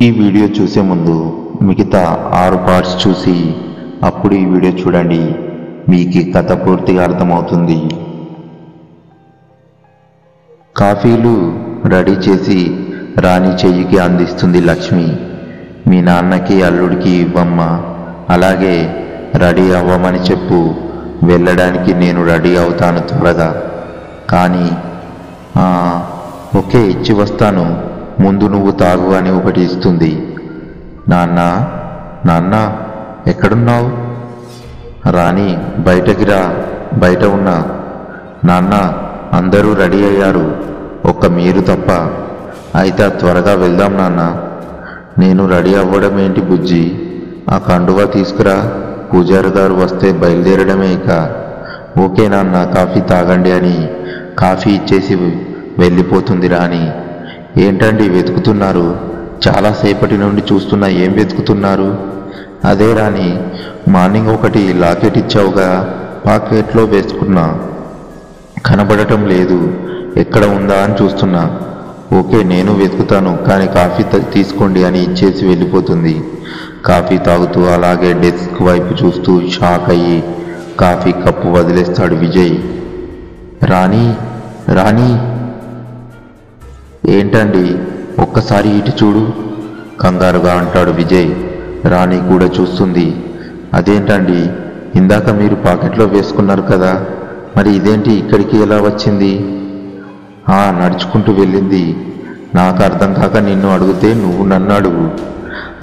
ఈ వీడియో చూసే ముందు మిగతా 6 పార్ట్స్ చూసి అప్పుడు ఈ వీడియో చూడండి. మీకు కథ పూర్తిగా అర్థమవుతుంది. కాఫీలు రెడీ చేసి రాణి చెయ్యికి అందిస్తుంది లక్ష్మి. మీ నాన్నకి అల్లుడికి ఇవ్వమ్మా, అలాగే రెడీ అవ్వమని చెప్పు. వెళ్ళడానికి నేను రెడీ అవుతాను త్వరగా. కానీ ఓకే, ఇచ్చి వస్తాను, ముందు నువ్వు తాగు అని ఒకటి ఇస్తుంది. నాన్న నాన్న ఎక్కడున్నావు? రాణి బయటకి రా, బయట ఉన్నా. నాన్న అందరూ రెడీ అయ్యారు, ఒక్క మీరు తప్ప. అయితే త్వరగా వెళ్దాం నాన్న. నేను రెడీ అవ్వడం ఏంటి బుజ్జి? ఆ కండువా తీసుకురా, పూజారి గారు వస్తే బయలుదేరడమే ఇక. ఓకే నాన్న, కాఫీ తాగండి అని కాఫీ ఇచ్చేసి వెళ్ళిపోతుంది రాణి. ఏంటండి వెతుకుతున్నారు? చాలాసేపటి నుండి చూస్తున్నా, ఏం వెతుకుతున్నారు? అదే రాణి, మార్నింగ్ ఒకటి లాకెట్ ఇచ్చావుగా, పాకెట్లో వేసుకున్నా, కనబడటం లేదు, ఎక్కడ ఉందా అని చూస్తున్నా. ఓకే నేను వెతుకుతాను, కానీ కాఫీ తీసుకోండి అని ఇచ్చేసి వెళ్ళిపోతుంది. కాఫీ తాగుతూ అలాగే డెస్క్ వైపు చూస్తూ షాక్ అయ్యి కాఫీ కప్పు వదిలేస్తాడు విజయ్. రాణి రాణి ఏంటండి, ఒక్కసారి ఇటు చూడు, కంగారుగా అంటాడు విజయ్. రాణి కూడా చూస్తుంది. అదేంటండి, ఇందాక మీరు పాకెట్లో వేసుకున్నారు కదా, మరి ఇదేంటి ఇక్కడికి ఎలా వచ్చింది? నడుచుకుంటూ వెళ్ళింది. నాకు అర్థం కాక నిన్ను అడిగితే నువ్వు నన్ను అడుగు,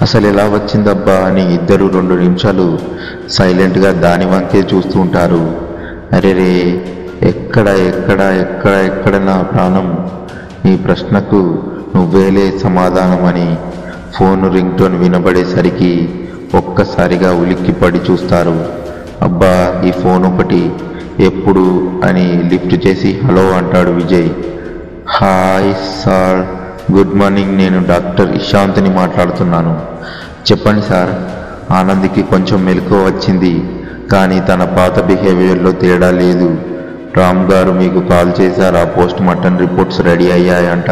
అసలు ఎలా వచ్చిందబ్బా అని ఇద్దరు 2 నిమిషాలు సైలెంట్గా దాని వంకే చూస్తూ ఉంటారు. అరే రే, ఎక్కడ ఎక్కడ ఎక్కడ ఎక్కడ నా ప్రాణం, ఈ ప్రశ్నకు నువ్వేలే సమాధానం అని ఫోన్ రింగ్ టోన్ వినబడేసరికి ఒక్కసారిగా ఉలిక్కిపడి చూస్తారు. అబ్బా, ఈ ఫోన్ ఒకటి ఎప్పుడు అని లిఫ్ట్ చేసి హలో అంటాడు Vijay. Hi sir, good morning, నేను డాక్టర్ ఇషాంత్ని మాట్లాడుతున్నాను. చెప్పండి సార్. ఆనంద్కి కొంచెం మెలకువ వచ్చింది, కానీ తన పాత బిహేవియర్లో తేడా లేదు. రామ్ గారు మీకు కాల్ చేశారు, ఆ పోస్ట్ మార్టం రిపోర్ట్స్ రెడీ అయ్యాయంట.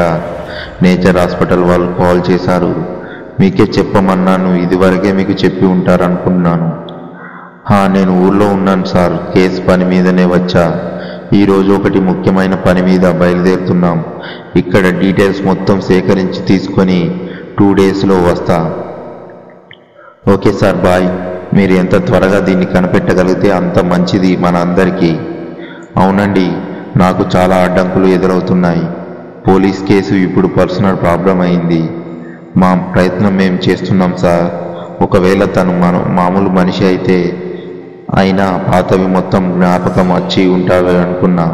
నేచర్ హాస్పిటల్ వాళ్ళు కాల్ చేశారు, మీకే చెప్పమన్నాను. ఇదివరకే మీకు చెప్పి ఉంటారనుకున్నాను. నేను ఊళ్ళో ఉన్నాను సార్, కేసు పని మీదనే వచ్చా. ఈరోజు ఒకటి ముఖ్యమైన పని మీద బయలుదేరుతున్నాం. ఇక్కడ డీటెయిల్స్ మొత్తం సేకరించి తీసుకొని 2 డేస్లో వస్తా. Okay sir, bye. మీరు ఎంత త్వరగా దీన్ని కనిపెట్టగలిగితే అంత మంచిది మన అందరికీ. అవునండి, నాకు చాలా అడ్డంకులు ఎదురవుతున్నాయి. పోలీస్ కేసు ఇప్పుడు పర్సనల్ ప్రాబ్లం అయింది. మా ప్రయత్నం మేము చేస్తున్నాం సార్. ఒకవేళ తను మామూలు మనిషి అయితే అయినా పాతవి మొత్తం జ్ఞాపకం వచ్చి ఉంటావి అనుకున్నా.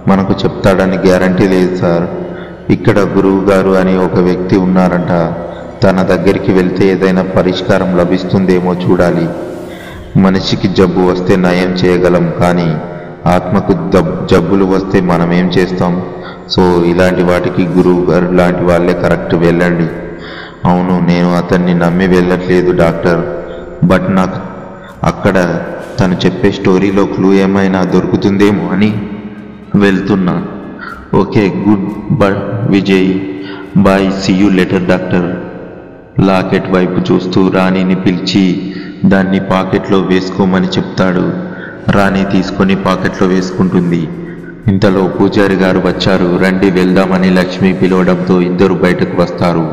మనకు చెప్తాడని గ్యారంటీ లేదు సార్. ఇక్కడ గురువు గారు అని ఒక వ్యక్తి ఉన్నారంట, తన దగ్గరికి వెళ్తే ఏదైనా పరిష్కారం లభిస్తుందేమో చూడాలి. మనిషికి జబ్బు వస్తే నయం చేయగలం, కానీ ఆత్మకు జబ్బులు వస్తే మనం ఏం చేస్తాం? సో ఇలాంటి వాటికి గురువు గారు లాంటి వాళ్ళే కరెక్ట్, వెళ్ళండి. అవును, నేను అతన్ని నమ్మి వెళ్ళట్లేదు డాక్టర్, బట్ నాకు అక్కడ తను చెప్పే స్టోరీలో క్లూ ఏమైనా దొరుకుతుందేమో అని వెళ్తున్నా. Okay, good bye Vijay, bye, see you later doctor. Locket వైపు చూస్తూ రాణిని పిలిచి దాన్ని పాకెట్లో వేసుకోమని చెప్తాడు. రాణి తీసుకొని పాకెట్లో వేసుకుంటుంది. ఇంతలో పూజారి గారు వచ్చారు. రండి వెళ్దామని లక్ష్మి పిలవడంతో ఇద్దరు బయటకు వస్తారు.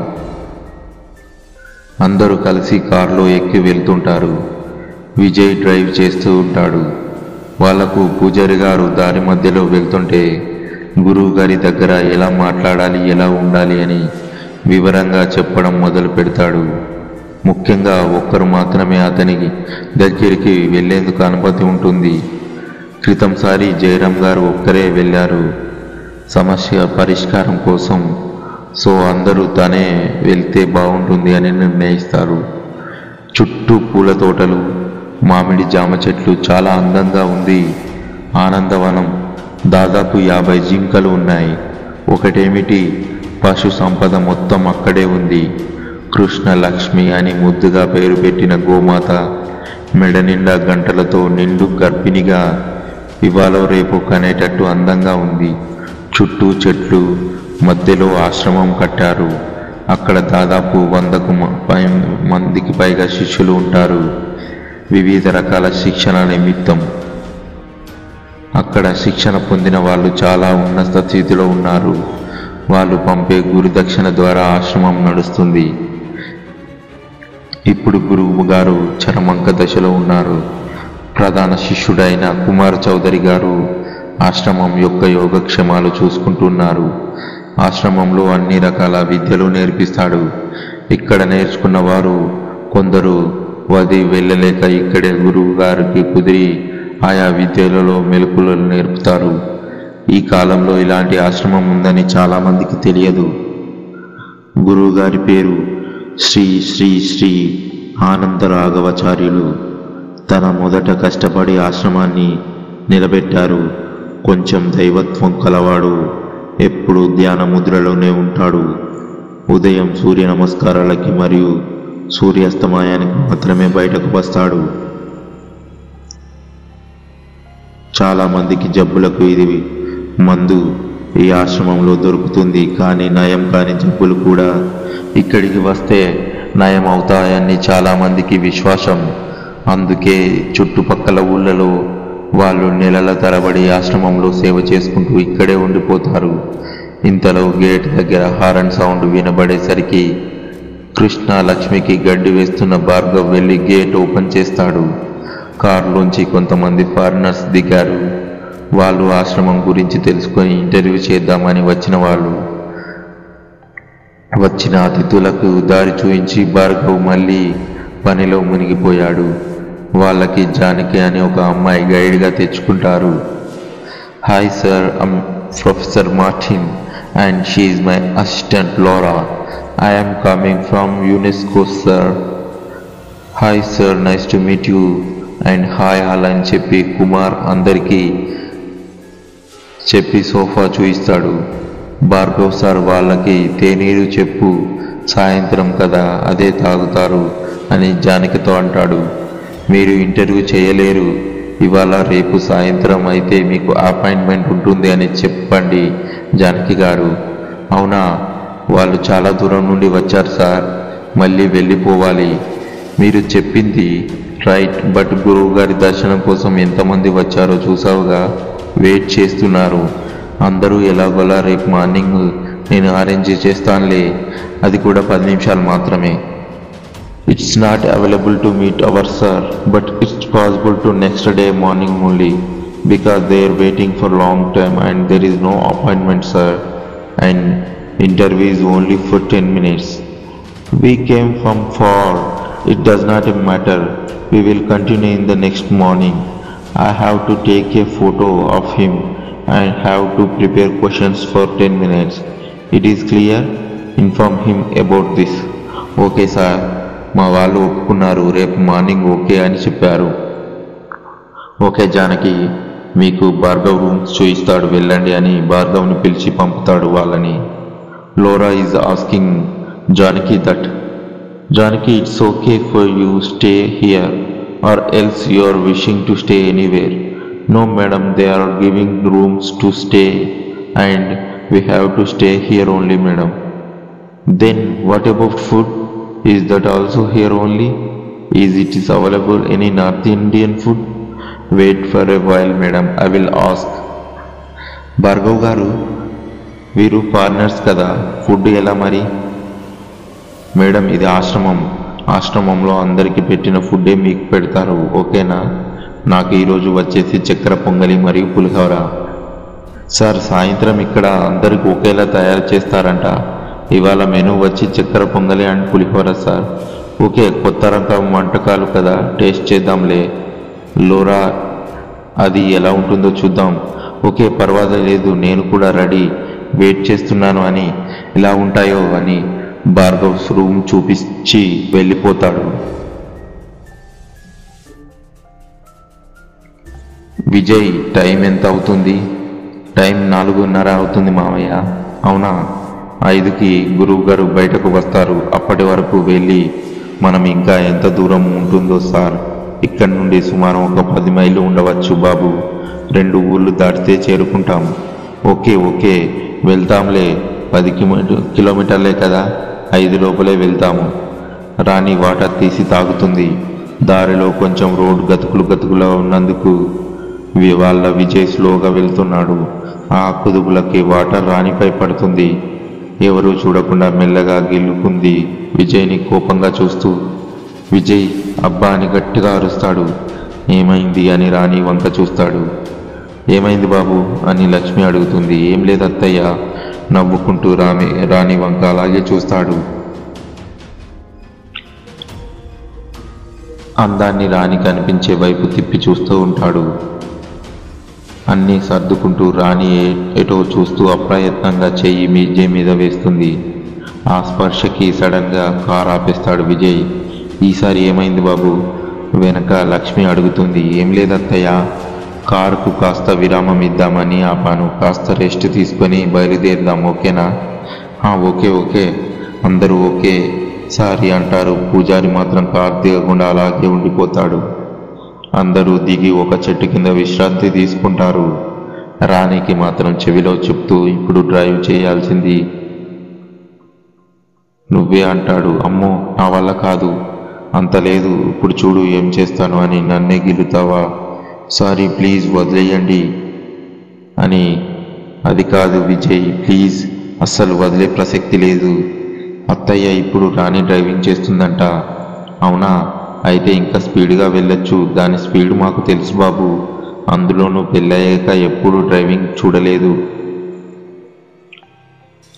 అందరూ కలిసి కారులో ఎక్కి వెళ్తుంటారు. విజయ్ డ్రైవ్ చేస్తూ ఉంటాడు. వాళ్లకు పూజారి గారు దారి మధ్యలో వెళ్తుంటే గురువు గారి దగ్గర ఎలా మాట్లాడాలి, ఎలా ఉండాలి అని వివరంగా చెప్పడం మొదలు పెడతాడు. ముఖ్యంగా ఒక్కరు మాత్రమే అతని దగ్గరికి వెళ్లేందుకు అనుమతి ఉంటుంది. క్రితంసారి జయరాం గారు ఒక్కరే వెళ్ళారు సమస్య పరిష్కారం కోసం. సో అందరూ తనే వెళ్తే బాగుంటుంది అని నిర్ణయిస్తారు. చుట్టూ పూల తోటలు, మామిడి జామ చెట్లు, చాలా అందంగా ఉంది. ఆనందవనం, దాదాపు 50 జింకలు ఉన్నాయి. ఒకటేమిటి, పశు సంపద మొత్తం అక్కడే ఉంది. కృష్ణ లక్ష్మి అని ముద్దుగా పేరు పెట్టిన గోమాత మెడ నిండా గంటలతో నిండు గర్భిణిగా ఇవాళ రేపు కనేటట్టు అందంగా ఉంది. చుట్టూ చెట్లు, మధ్యలో ఆశ్రమం కట్టారు. అక్కడ దాదాపు 100కు మందికి పైగా శిష్యులు ఉంటారు. వివిధ రకాల శిక్షణ నిమిత్తం అక్కడ శిక్షణ పొందిన వాళ్ళు చాలా ఉన్నత స్థితిలో ఉన్నారు. వాళ్ళు పంపే గురుదక్షిణ ద్వారా ఆశ్రమం నడుస్తుంది. ఇప్పుడు గురువు గారు చరమంక దశలో ఉన్నారు. ప్రధాన శిష్యుడైన కుమార్ చౌదరి గారు ఆశ్రమం యొక్క యోగక్షేమాలు చూసుకుంటున్నారు. ఆశ్రమంలో అన్ని రకాల విద్యలు నేర్పిస్తాడు. ఇక్కడ నేర్చుకున్న వారు కొందరు వెళ్ళలేక ఇక్కడే గురువు గారికి కుదిరి ఆయా విద్యలలో మెలకువలు నేర్పుతారు. ఈ కాలంలో ఇలాంటి ఆశ్రమం ఉందని చాలామందికి తెలియదు. గురువుగారి పేరు శ్రీ శ్రీ శ్రీ ఆనందరాఘవాచార్యులు. తన మొదట కష్టపడి ఆశ్రమాన్ని నిలబెట్టారు. కొంచెం దైవత్వం కలవాడు. ఎప్పుడూ ధ్యాన ముద్రలోనే ఉంటాడు. ఉదయం సూర్య నమస్కారాలకి మరియు సూర్యాస్తమయానికి మాత్రమే బయటకు వస్తాడు. చాలామందికి జబ్బులకు ఇది మందు ఈ ఆశ్రమంలో దొరుకుతుంది. కానీ నయం కాని జబ్బులు కూడా ఇక్కడికి వస్తే నయం అవుతాయని చాలామందికి విశ్వాసం. అందుకే చుట్టుపక్కల ఊళ్ళలో వాళ్ళు నెలల తరబడి ఆశ్రమంలో సేవ చేసుకుంటూ ఇక్కడే ఉండిపోతారు. ఇంతలో గేట్ దగ్గర హారన్ సౌండ్ వినబడేసరికి కృష్ణ లక్ష్మికి గడ్డి వేస్తున్న భార్గవ్ వెళ్ళి గేట్ ఓపెన్ చేస్తాడు. కారులోంచి కొంతమంది ఫారినర్స్ దిగారు. వాళ్ళు ఆశ్రమం గురించి తెలుసుకొని ఇంటర్వ్యూ చేద్దామని వచ్చిన అతిథులకు దారి చూయించి భార్గవ్ మళ్ళీ పనిలో మునిగిపోయాడు. వాళ్ళకి జానకి అని ఒక అమ్మాయి గైడ్గా తెచ్చుకుంటారు. Hi sir, I'm professor Martin and she is my assistant LoRa. I am coming from UNESCO sir. Hi sir, nice to meet you and hi all అని చెప్పి కుమార్ అందరికీ చెప్పి సోఫా చూయిస్తాడు. భార్గవ్ సార్ వాళ్ళకి తేనీరు చెప్పు, సాయంత్రం కదా అదే తాగుతారు అని జానకితో అంటాడు. మీరు ఇంటర్వ్యూ చేయలేరు, ఇవాళ రేపు సాయంత్రం అయితే మీకు అపాయింట్మెంట్ ఉంటుంది అని చెప్పండి జానకి గారు. అవునా, వాళ్ళు చాలా దూరం నుండి వచ్చారు సార్, మళ్ళీ వెళ్ళిపోవాలి. మీరు చెప్పింది రైట్, బట్ గురువు గారి దర్శనం కోసం ఎంతమంది వచ్చారో చూసావుగా, వెయిట్ చేస్తున్నారు. అందరూ ఎలాగోలా రేపు మార్నింగ్ నేను అరేంజ్ చేస్తానులే, అది కూడా 10 నిమిషాలు మాత్రమే. It's not available to meet our sir, but it's possible to next day morning only because they are waiting for long time and there is no appointment sir and interview is only for 10 minutes. We came from far. It does not matter. We will continue in the next morning. I have to take a photo of him and have to prepare questions for 10 minutes. It is clear? Inform him about this. Okay sir. మా వాళ్ళు ఒప్పుకున్నారు, రేపు morning okay అని చెప్పారు. Okay Janaki, మీకు Bhargav rooms చూయిస్తాడు, వెళ్ళండి అని భార్గవ్ని పిలిచి పంపుతాడు వాళ్ళని. LoRa is asking Janaki that Janaki, it's okay for you stay here or else you are wishing to stay anywhere. No madam, they are giving rooms to stay and we have to stay here only madam. Then what about food? Is that also here only? Is it available any North Indian food? Wait for a while madam, I will ask. Bhargav garu, వీరు foreigners కదా, food ఎలా మరి? Madam, ఇది ఆశ్రమంలో అందరికీ పెట్టిన ఫుడ్డే మీకు పెడతారు, ఓకేనా? నాకు ఈరోజు వచ్చేసి చక్కెర పొంగలి మరియు పులిహోర. సార్, సాయంత్రం ఇక్కడ అందరికి ఒకేలా తయారు చేస్తారంట. ఇవాళ మెనూ వచ్చి చక్కెర పొంగలి అండ్ పులిహోర సార్. ఓకే, కొత్త రకం వంటకాలు కదా, టేస్ట్ చేద్దాంలే. లోరా, అది ఎలా ఉంటుందో చూద్దాం. ఓకే, పర్వాలేదు, నేను కూడా రెడీ, వెయిట్ చేస్తున్నాను అని. ఎలా ఉంటాయో అని భార్గవ్ రూమ్ చూపించి వెళ్ళిపోతాడు. విజయ్, టైం ఎంత అవుతుంది? టైం 4:30 అవుతుంది మామయ్య. అవునా? 5కి గురువు గారు బయటకు వస్తారు. అప్పటి వరకు వెళ్ళి మనం ఇంకా ఎంత దూరం ఉంటుందో సార్? ఇక్కడి నుండి సుమారు ఒక 10 మైళ్ళు ఉండవచ్చు బాబు. 2 ఊళ్ళు దాటితే చేరుకుంటాం. ఓకే వెళ్తాంలే, 10 కిలోమీటర్లే కదా. 5 లోపలే వెళ్తాము. రాణి వాటర్ తీసి తాగుతుంది. దారిలో కొంచెం రోడ్డు గతుకులుగా ఉన్నందుకు వాళ్ళ విజయ్ స్లోగా వెళ్తున్నాడు. ఆ కుదుపులకి వాటర్ రాణిపై పడుతుంది. ఎవరూ చూడకుండా మెల్లగా గిల్లుకుంది విజయ్ని కోపంగా చూస్తూ. విజయ్ అబ్బా అని గట్టిగా అరుస్తాడు. ఏమైంది అని రాణి వంక చూస్తాడు. ఏమైంది బాబు అని లక్ష్మి అడుగుతుంది. ఏం లేదు అత్తయ్య నవ్వుకుంటూ రాణి వంక అలాగే చూస్తాడు. అందాన్ని రాణి కనిపించే వైపు తిప్పి చూస్తూ ఉంటాడు. అన్నీ సర్దుకుంటూ రాణి ఎటో చూస్తూ అప్రయత్నంగా చెయ్యి విజయ్ మీద వేస్తుంది. ఆ స్పర్శకి సడన్గా కారు ఆపేస్తాడు విజయ్. ఈసారి ఏమైంది బాబు వెనక లక్ష్మి అడుగుతుంది. ఏం లేదత్తయ్య కారుకు కాస్త విరామం ఇద్దామని ఆపాను. కాస్త రెస్ట్ తీసుకొని బయలుదేరదాం ఓకేనా? ఓకే అందరూ ఓకే సారీ అంటారు. పూజారి మాత్రం కారు దిగకుండా అలాగే ఉండిపోతాడు. అందరూ దిగి ఒక చెట్టు కింద విశ్రాంతి తీసుకుంటారు. రాణికి మాత్రం చెవిలో చెప్తూ ఇప్పుడు డ్రైవ్ చేయాల్సింది నువ్వే అంటాడు. అమ్మో నా వల్ల కాదు, అంత లేదు, ఇప్పుడు చూడు ఏం చేస్తాను అని నన్నే గిల్లుతావా? సారీ ప్లీజ్ వదిలేయండి అని. అది కాదు విజయ్ ప్లీజ్, అస్సలు వదిలే ప్రసక్తి లేదు. అత్తయ్య ఇప్పుడు రాణి డ్రైవింగ్ చేస్తుందంట. అవునా? అయితే ఇంకా స్పీడ్గా వెళ్ళొచ్చు. దాని స్పీడ్ మాకు తెలుసు బాబు, అందులోనూ పెళ్ళయ్యాక ఎప్పుడు డ్రైవింగ్ చూడలేదు.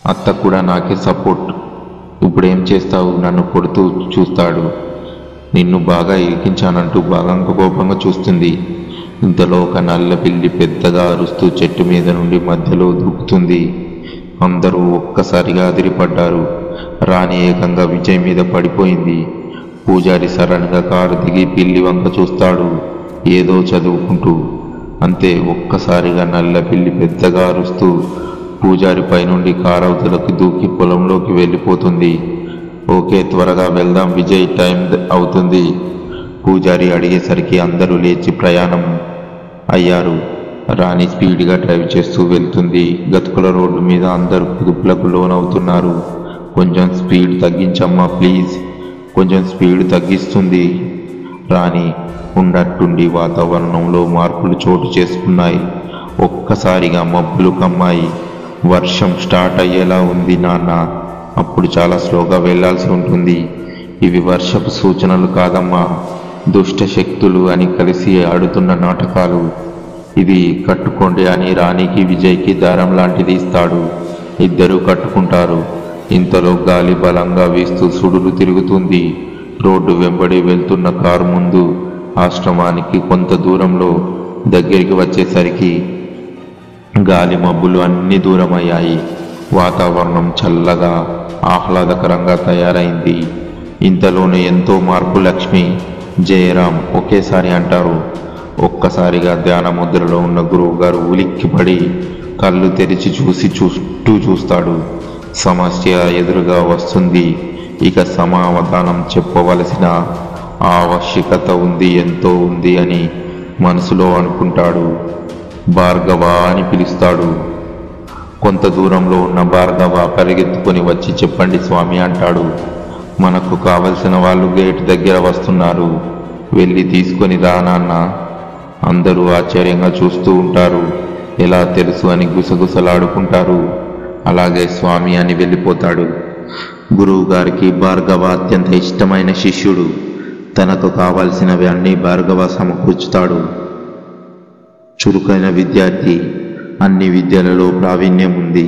అత్త కూడా నాకే సపోర్ట్. ఇప్పుడేం చేస్తావు? నన్ను కొడుతూ చూస్తాడు. నిన్ను బాగా ఇరికించానంటూ బాగా కోపంగా చూస్తుంది. ఇంతలో ఒక నల్ల పిల్లి పెద్దగా అరుస్తూ చెట్టు మీద నుండి మధ్యలో దూకుతుంది. అందరూ ఒక్కసారిగా అదిరిపడ్డారు. రాణి ఏకంగా విజయ్ మీద పడిపోయింది. పూజారి సడన్గా కారు దిగి పిల్లి వంక చూస్తాడు ఏదో చదువుకుంటూ. అంతే, ఒక్కసారిగా నల్ల పిల్లి పెద్దగా అరుస్తూ పూజారి పైనుండి కారవతలకు దూకి పొలంలోకి వెళ్ళిపోతుంది. ఓకే త్వరగా వెళ్దాం విజయ్, టైం అవుతుంది పూజారి అడిగేసరికి అందరూ లేచి ప్రయాణం అయ్యారు. రాణి స్పీడ్గా డ్రైవ్ చేస్తూ వెళ్తుంది. గతుకుల రోడ్డు మీద అందరూ కుదుపులకు లోనవుతున్నారు. కొంచెం స్పీడ్ తగ్గించమ్మా ప్లీజ్. కొంచెం స్పీడ్ తగ్గిస్తుంది రాణి. ఉన్నట్టుండి వాతావరణంలో మార్పులు చోటు చేసుకున్నాయి. ఒక్కసారిగా మబ్బులు కమ్మాయి. వర్షం స్టార్ట్ అయ్యేలా ఉంది నాన్న. అప్పుడు చాలా స్లోగా వెళ్లాల్సి ఉంటుంది. ఇవి వర్షపు సూచనలు కాదమ్మా, దుష్ట శక్తులు అని కలిసి ఆడుతున్న నాటకాలు. ఇది కట్టుకోండి అని రాణికి విజయ్కి దారం లాంటిది ఇస్తాడు. ఇద్దరూ కట్టుకుంటారు. ఇంతలో గాలి బలంగా వీస్తూ సుడులు తిరుగుతుంది. రోడ్డు వెంబడి వెళ్తున్న కారు ముందు ఆశ్రమానికి కొంత దూరంలో దగ్గరికి వచ్చేసరికి గాలి మబ్బులు అన్ని దూరమయ్యాయి. వాతావరణం చల్లగా ఆహ్లాదకరంగా తయారైంది. ఇంతలోనే ఎంతో మార్పు. లక్ష్మి, జయరాం ఒకేసారి అంటారు. ఒక్కసారిగా ధ్యాన ముద్రలో ఉన్న గురువు గారు ఉలిక్కిపడి కళ్ళు తెరిచి చుట్టూ చూస్తాడు. సమస్య ఎదురుగా వస్తుంది. ఇక సమాధానం చెప్పవలసిన ఆవశ్యకత ఉంది, ఎంతో ఉంది అని మనసులో అనుకుంటాడు. భార్గవ అని పిలుస్తాడు. కొంత దూరంలో ఉన్న భార్గవ పరిగెత్తుకొని వచ్చి చెప్పండి స్వామి అంటాడు. మనకు కావలసిన వాళ్ళు గేట్ దగ్గర వస్తున్నారు, వెళ్ళి తీసుకొని రా నాన్న. అందరూ ఆశ్చర్యంగా చూస్తూ ఉంటారు. ఎలా తెలుసు అని గుసగుసలాడుకుంటారు. అలాగే స్వామి అని వెళ్ళిపోతాడు. గురువు గారికి భార్గవ అత్యంత ఇష్టమైన శిష్యుడు. తనకు కావాల్సినవి అన్నీ భార్గవ సమకూర్చుతాడు. చురుకైన విద్యార్థి, అన్ని విద్యలలో ప్రావీణ్యం ఉంది.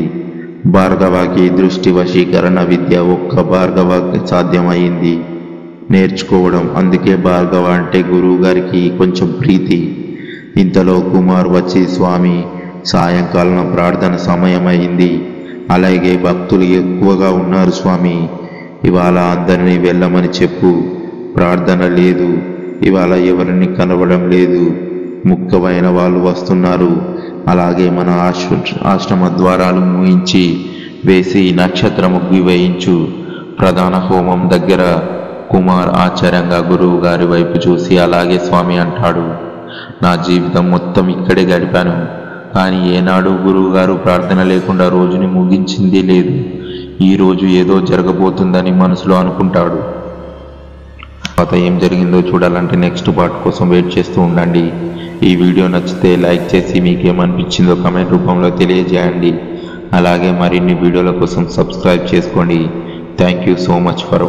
భార్గవకి దృష్టి వశీకరణ విద్య ఒక్క భార్గవకి సాధ్యమైంది నేర్చుకోవడం. అందుకే భార్గవ అంటే గురువు గారికి కొంచెం ప్రీతి. ఇంతలో కుమార్ వచ్చి స్వామి సాయంకాలం ప్రార్థన సమయం అయింది. అలాగే భక్తులు ఎక్కువగా ఉన్నారు స్వామి, ఇవాళ అందరినీ వెళ్ళమని చెప్పు. ప్రార్థన లేదు ఇవాళ, ఎవరిని కనబడం లేదు, ముఖ్యమైన వాళ్ళు వస్తున్నారు. అలాగే మన ఆశ్రమ ద్వారాలు మూయించి వేసి నక్షత్ర ముగ్గు వేయించు. ప్రధాన హోమం దగ్గర కుమార్ ఆశ్చర్యంగా గురువు గారి వైపు చూసి అలాగే స్వామి అంటాడు. నా జీవితం మొత్తం ఇక్కడే గడిపాను, కానీ ఏనాడు గురువు గారు ప్రార్థన లేకుండా రోజుని ముగించింది లేదు. ఈరోజు ఏదో జరగబోతుందని మనసులో అనుకుంటాడు. తర్వాత ఏం జరిగిందో చూడాలంటే నెక్స్ట్ పార్ట్ కోసం వెయిట్ చేస్తూ ఉండండి. ఈ వీడియో నచ్చితే లైక్ చేసి మీకేమనిపించిందో కామెంట్ రూపంలో తెలియజేయండి. అలాగే మరిన్ని వీడియోల కోసం సబ్స్క్రైబ్ చేసుకోండి. Thank you so much for